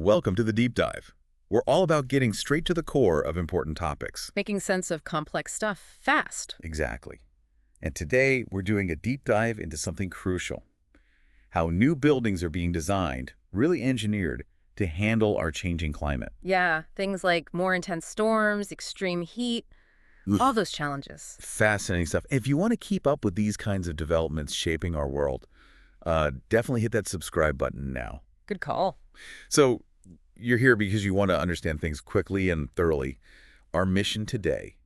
Welcome to the Deep Dive. We're all about getting straight to the core of important topics. Making sense of complex stuff fast. Exactly. And today, we're doing a deep dive into something crucial. How new buildings are being designed, really engineered, to handle our changing climate. Yeah, things like more intense storms, extreme heat, all those challenges. Fascinating stuff. If you want to keep up with these kinds of developments shaping our world, definitely hit that subscribe button now. Good call. So, you're here because you want to understand things quickly and thoroughly. Our mission today,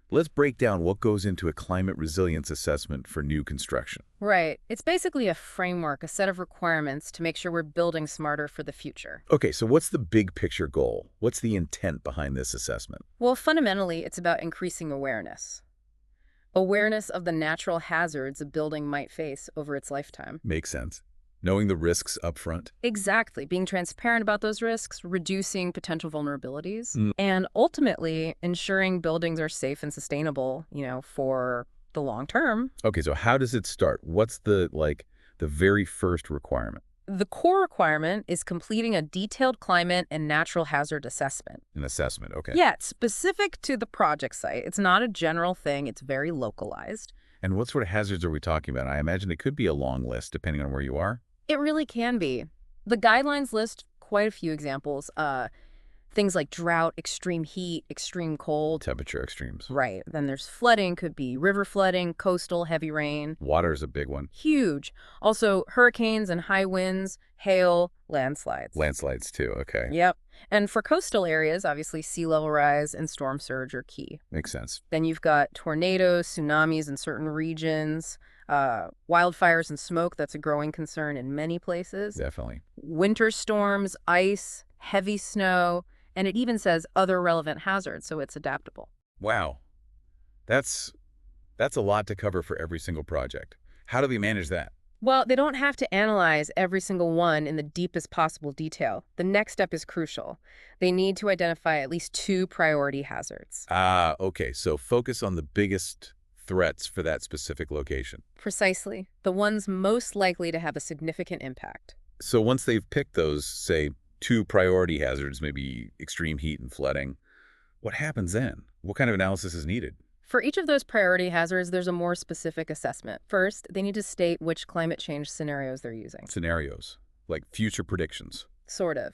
let's break down what goes into a climate resilience assessment for new construction. Right. It's basically a framework, a set of requirements to make sure we're building smarter for the future. Okay, so what's the big picture goal? What's the intent behind this assessment? Well, fundamentally, it's about increasing awareness. Awareness of the natural hazards a building might face over its lifetime. Makes sense. Knowing the risks up front. Exactly. Being transparent about those risks, reducing potential vulnerabilities, and ultimately ensuring buildings are safe and sustainable, for the long term. Okay, so how does it start? What's the very first requirement? The core requirement is completing a detailed climate and natural hazard assessment. An assessment, okay. Yeah, it's specific to the project site. It's not a general thing. It's very localized. And what sort of hazards are we talking about? I imagine it could be a long list depending on where you are. It really can be. The guidelines list quite a few examples. Things like drought, extreme heat, extreme cold. Temperature extremes. Right. Then there's flooding, could be river flooding, coastal, heavy rain. Water is a big one. Huge. Also, hurricanes and high winds, hail, landslides. Landslides too, okay. Yep. And for coastal areas, obviously sea level rise and storm surge are key. Makes sense. Then you've got tornadoes, tsunamis in certain regions, wildfires and smoke. That's a growing concern in many places. Definitely. Winter storms, ice, heavy snow, and it even says other relevant hazards, so it's adaptable. Wow. That's a lot to cover for every single project. How do we manage that? Well, they don't have to analyze every single one in the deepest possible detail. The next step is crucial. They need to identify at least 2 priority hazards. Okay. So focus on the biggest threats for that specific location. Precisely. The ones most likely to have a significant impact. So once they've picked those, say, 2 priority hazards, maybe extreme heat and flooding, what happens then? What kind of analysis is needed? For each of those priority hazards, there's a more specific assessment. First, they need to state which climate change scenarios they're using. Scenarios, like future predictions. Sort of.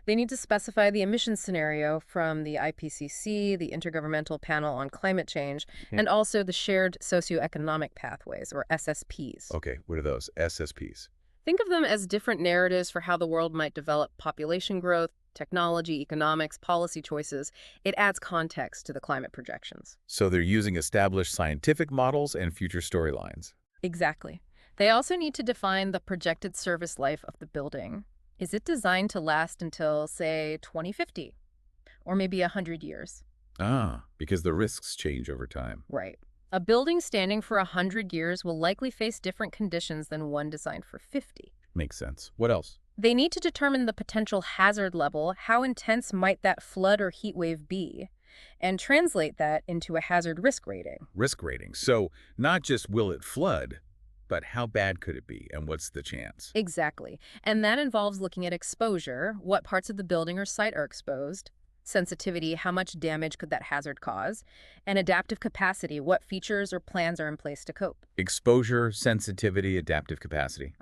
They need to specify the emissions scenario from the IPCC, the Intergovernmental Panel on Climate Change, and also the Shared Socioeconomic Pathways, or SSPs. Okay, what are those? SSPs. Think of them as different narratives for how the world might develop population growth, technology, economics, policy choices. It adds context to the climate projections. So they're using established scientific models and future storylines. Exactly. They also need to define the projected service life of the building. Is it designed to last until, say, 2050? Or maybe 100 years? Because the risks change over time. Right. A building standing for 100 years will likely face different conditions than one designed for 50. Makes sense. What else? They need to determine the potential hazard level, how intense might that flood or heat wave be, and translate that into a hazard risk rating. Risk rating. So not just will it flood, but how bad could it be and what's the chance? Exactly. And that involves looking at exposure, what parts of the building or site are exposed, sensitivity, how much damage could that hazard cause, and adaptive capacity, what features or plans are in place to cope. Exposure, sensitivity, adaptive capacity.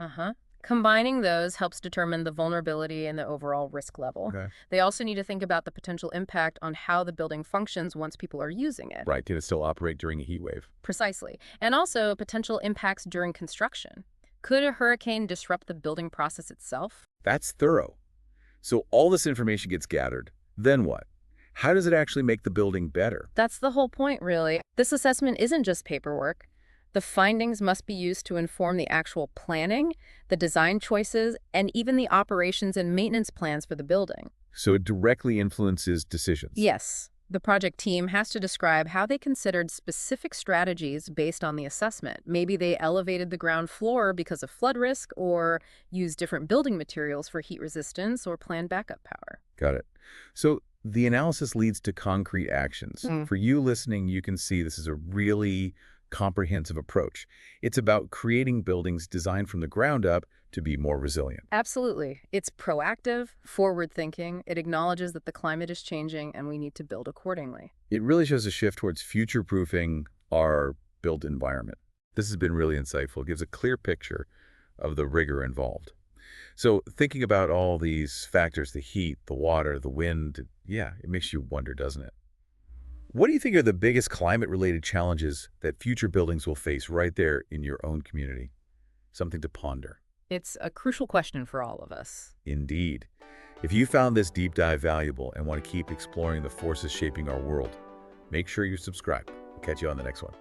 Combining those helps determine the vulnerability and the overall risk level. Okay. They also need to think about the potential impact on how the building functions once people are using it. Right. Can it still operate during a heat wave? Precisely. And also potential impacts during construction. Could a hurricane disrupt the building process itself? That's thorough. So all this information gets gathered. Then what? How does it actually make the building better? That's the whole point, really. This assessment isn't just paperwork. The findings must be used to inform the actual planning, the design choices, and even the operations and maintenance plans for the building. So it directly influences decisions. Yes. The project team has to describe how they considered specific strategies based on the assessment. Maybe they elevated the ground floor because of flood risk, or used different building materials for heat resistance, or planned backup power. Got it. So the analysis leads to concrete actions. For you listening, you can see this is a really comprehensive approach. It's about creating buildings designed from the ground up to be more resilient. Absolutely. It's proactive, forward-thinking. It acknowledges that the climate is changing and we need to build accordingly. It really shows a shift towards future-proofing our built environment. This has been really insightful. It gives a clear picture of the rigor involved. So thinking about all these factors, the heat, the water, the wind, yeah, it makes you wonder, doesn't it? What do you think are the biggest climate-related challenges that future buildings will face right there in your own community? Something to ponder. It's a crucial question for all of us. Indeed. If you found this deep dive valuable and want to keep exploring the forces shaping our world, make sure you subscribe. I'll catch you on the next one.